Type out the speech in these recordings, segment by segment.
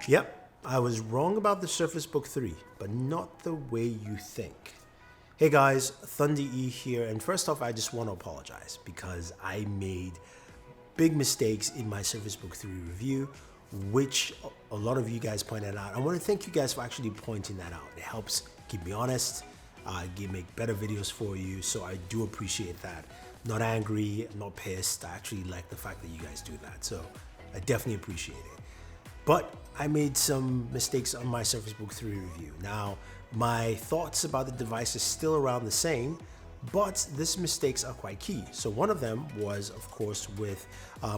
Yep, I was wrong about the Surface Book 3, but not the way you think. Hey guys, Thunder E here, and first off, I just want to apologize because I made big mistakes in my Surface Book 3 review, which a lot of you guys pointed out. I want to thank you guys for actually pointing that out. It helps keep me honest, make better videos for you, so I do appreciate that. Not angry, not pissed. I actually like the fact that you guys do that, so I definitely appreciate it. But I made some mistakes on my Surface Book 3 review. Now, my thoughts about the device is still around the same, but these mistakes are quite key. So one of them was, of course, with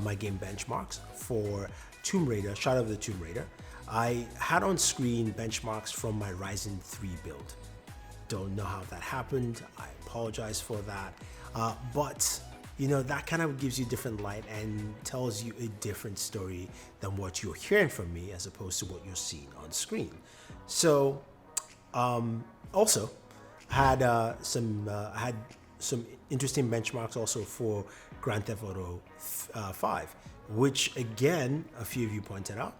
my game benchmarks for Tomb Raider, Shadow of the Tomb Raider. I had on screen benchmarks from my Ryzen 3 build. Don't know how that happened. I apologize for that. But you know, that kind of gives you different light and tells you a different story than what you're hearing from me as opposed to what you're seeing on screen. So also had had some interesting benchmarks also for Grand Theft Auto 5, which again, a few of you pointed out.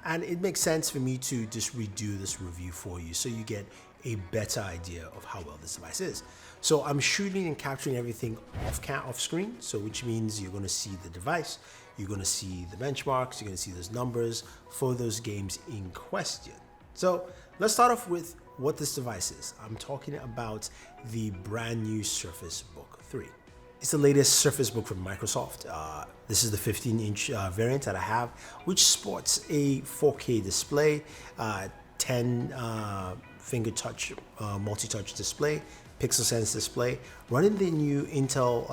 And it makes sense for me to just redo this review for you so you get a better idea of how well this device is. So I'm shooting and capturing everything off screen, so which means you're going to see the device, you're going to see the benchmarks, you're going to see those numbers for those games in question. So let's start off with what this device is. I'm talking about the brand new Surface Book 3. It's the latest Surface Book from Microsoft. This is the 15-inch variant that I have, which sports a 4K display, 10 finger touch, multi-touch display, pixel sense display, running the new Intel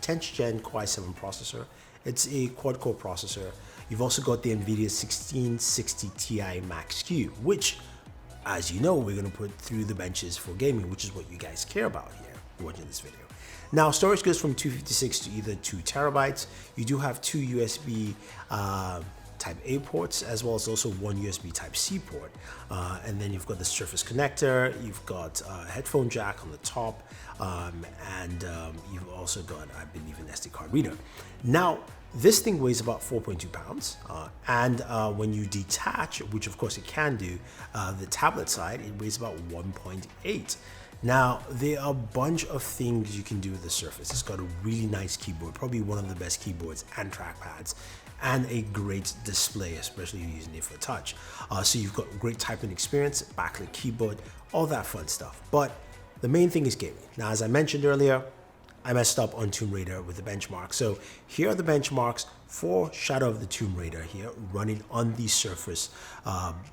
10th Gen Core i7 processor. It's a quad-core processor. You've also got the NVIDIA 1660 Ti Max-Q, which, as you know, we're going to put through the benches for gaming, which is what you guys care about here watching this video. Now, storage goes from 256 to either 2 terabytes. You do have 2 USB Type A ports, as well as also one USB Type C port. And then you've got the Surface connector, you've got a headphone jack on the top, and you've also got, I believe, an SD card reader. Now, this thing weighs about 4.2 pounds, and when you detach, which of course it can do, the tablet side, it weighs about 1.8. Now, there are a bunch of things you can do with the Surface. It's got a really nice keyboard, probably one of the best keyboards and trackpads, and a great display, especially using it for touch. So you've got great typing experience, backlit keyboard, all that fun stuff. But the main thing is gaming. Now, as I mentioned earlier, I messed up on Tomb Raider with the benchmark. So here are the benchmarks for Shadow of the Tomb Raider here, running on the Surface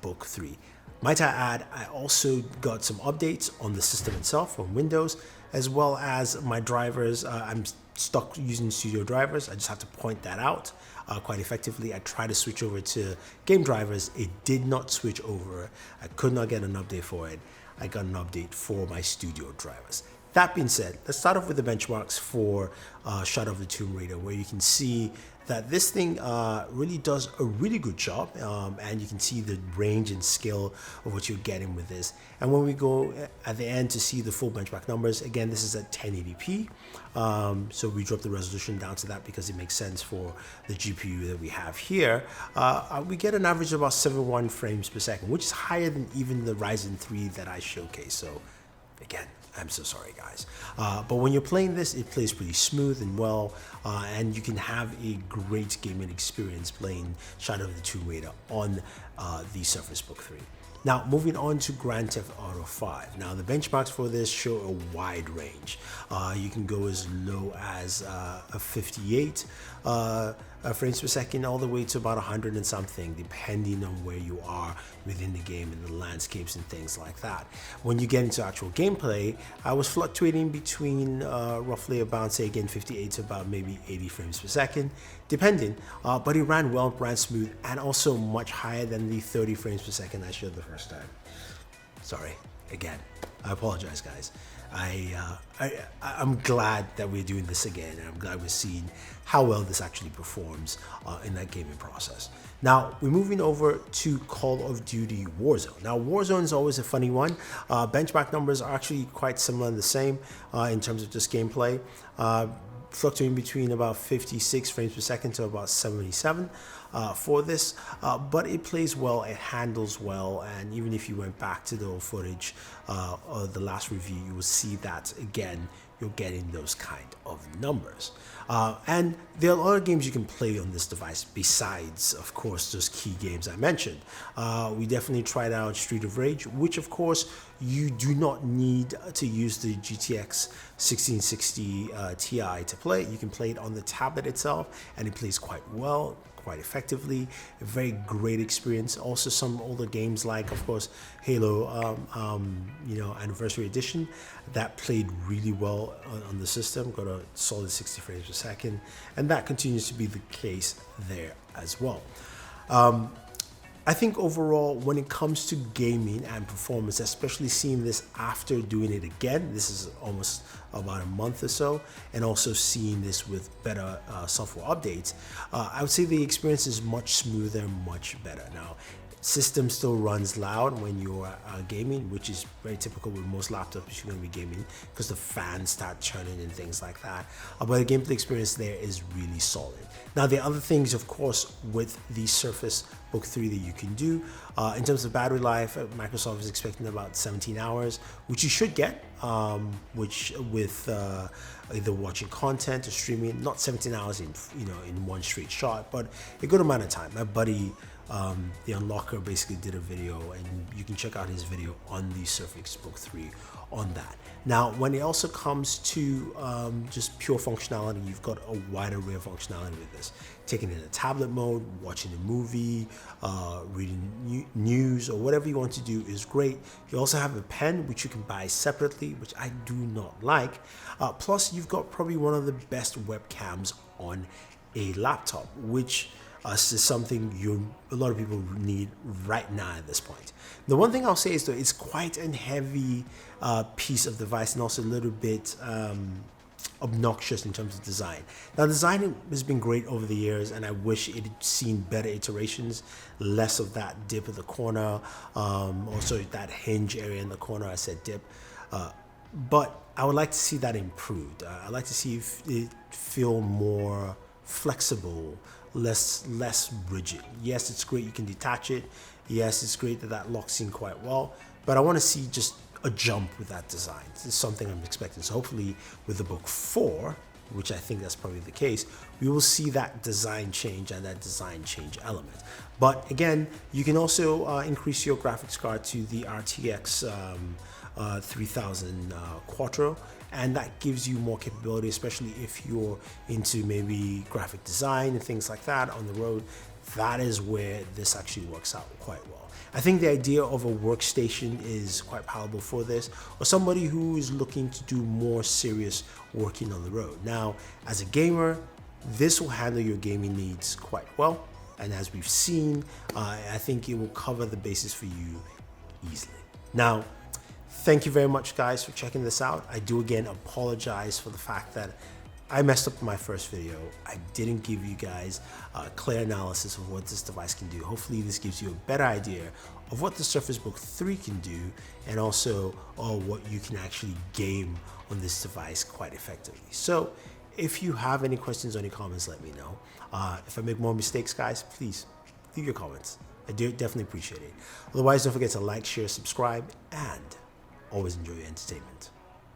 Book 3. Might I add, I also got some updates on the system itself on Windows, as well as my drivers. I'm stuck using studio drivers. I just have to point that out quite effectively. I tried to switch over to game drivers. It did not switch over. I could not get an update for it. I got an update for my studio drivers. That being said, let's start off with the benchmarks for Shadow of the Tomb Raider, where you can see that this thing really does a really good job, and you can see the range and scale of what you're getting with this. And when we go at the end to see the full benchmark numbers, again, this is at 1080p, so we drop the resolution down to that because it makes sense for the GPU that we have here. We get an average of about 71 frames per second, which is higher than even the Ryzen 3 that I showcased. So again, I'm so sorry, guys. But when you're playing this, it plays pretty smooth and well, and you can have a great gaming experience playing Shadow of the Tomb Raider on the Surface Book 3. Now, moving on to Grand Theft Auto 5. Now, the benchmarks for this show a wide range. You can go as low as a 58 frames per second, all the way to about 100 and something, depending on where you are within the game and the landscapes and things like that. When you get into actual gameplay, I was fluctuating between roughly about, say again, 58 to about maybe 80 frames per second, depending, but it ran well, ran smooth, and also much higher than the 30 frames per second I showed the first time. Sorry, again, I apologize, guys. I'm glad that we're doing this again, and I'm glad we're seeing how well this actually performs in that gaming process. Now, we're moving over to Call of Duty Warzone. Now, Warzone is always a funny one. Benchmark numbers are actually quite similar and the same in terms of just gameplay. fluctuating between about 56 frames per second to about 77 for this, but it plays well, it handles well, and even if you went back to the old footage of the last review, you will see that again you're getting those kind of numbers. And there are other games you can play on this device besides, of course, those key games I mentioned. We definitely tried out Street of Rage, which of course you do not need to use the GTX 1660 Ti to play. You can play it on the tablet itself, and it plays quite well, quite effectively. A very great experience. Also some older games like, of course, Halo Anniversary Edition, that played really well on the system, got a solid 60 frames per second, and that continues to be the case there as well. I think overall, when it comes to gaming and performance, especially seeing this after doing it again, this is almost about a month or so, and also seeing this with better software updates, I would say the experience is much smoother, much better. Now, system still runs loud when you're gaming, which is very typical with most laptops if you're going to be gaming, because the fans start churning and things like that. But the gameplay experience there is really solid. Now, there are other things, of course, with the Surface Book 3 that you can do. In terms of battery life, Microsoft is expecting about 17 hours, which you should get, which with either watching content or streaming, not 17 hours in one straight shot, but a good amount of time. My buddy, the Unlocker, basically did a video, and you can check out his video on the Surface Book 3 on that. Now, when it also comes to just pure functionality, you've got a wide array of functionality with this. Taking it in a tablet mode, watching a movie, reading news, or whatever you want to do is great. You also have a pen, which you can buy separately, which I do not like. Plus, you've got probably one of the best webcams on a laptop, which is something a lot of people need right now at this point. The one thing I'll say is though, it's quite a heavy piece of device, and also a little bit obnoxious in terms of design. Now, design has been great over the years, and I wish it had seen better iterations, less of that dip at the corner, also that hinge area in the corner. I said dip, but I would like to see that improved. I'd like to see it feel more flexible, less rigid. Yes, it's great you can detach it. Yes, it's great that locks in quite well, but I want to see just a jump with that design. This is something I'm expecting. So hopefully with the Book 4, which I think that's probably the case, we will see that design change and that design change element. But again, you can also increase your graphics card to the RTX 3000 Quattro, and that gives you more capability, especially if you're into maybe graphic design and things like that on the road. That is where this actually works out quite well. I think the idea of a workstation is quite palatable for this, or somebody who is looking to do more serious working on the road. Now, as a gamer, this will handle your gaming needs quite well, and as we've seen, I think it will cover the bases for you easily. Now, thank you very much, guys, for checking this out. I do again apologize for the fact that I messed up in my first video. I didn't give you guys a clear analysis of what this device can do. Hopefully this gives you a better idea of what the Surface Book 3 can do, and also what you can actually game on this device quite effectively. So if you have any questions or any comments, let me know. If I make more mistakes, guys, please leave your comments. I do definitely appreciate it. Otherwise, don't forget to like, share, subscribe, and always enjoy your entertainment.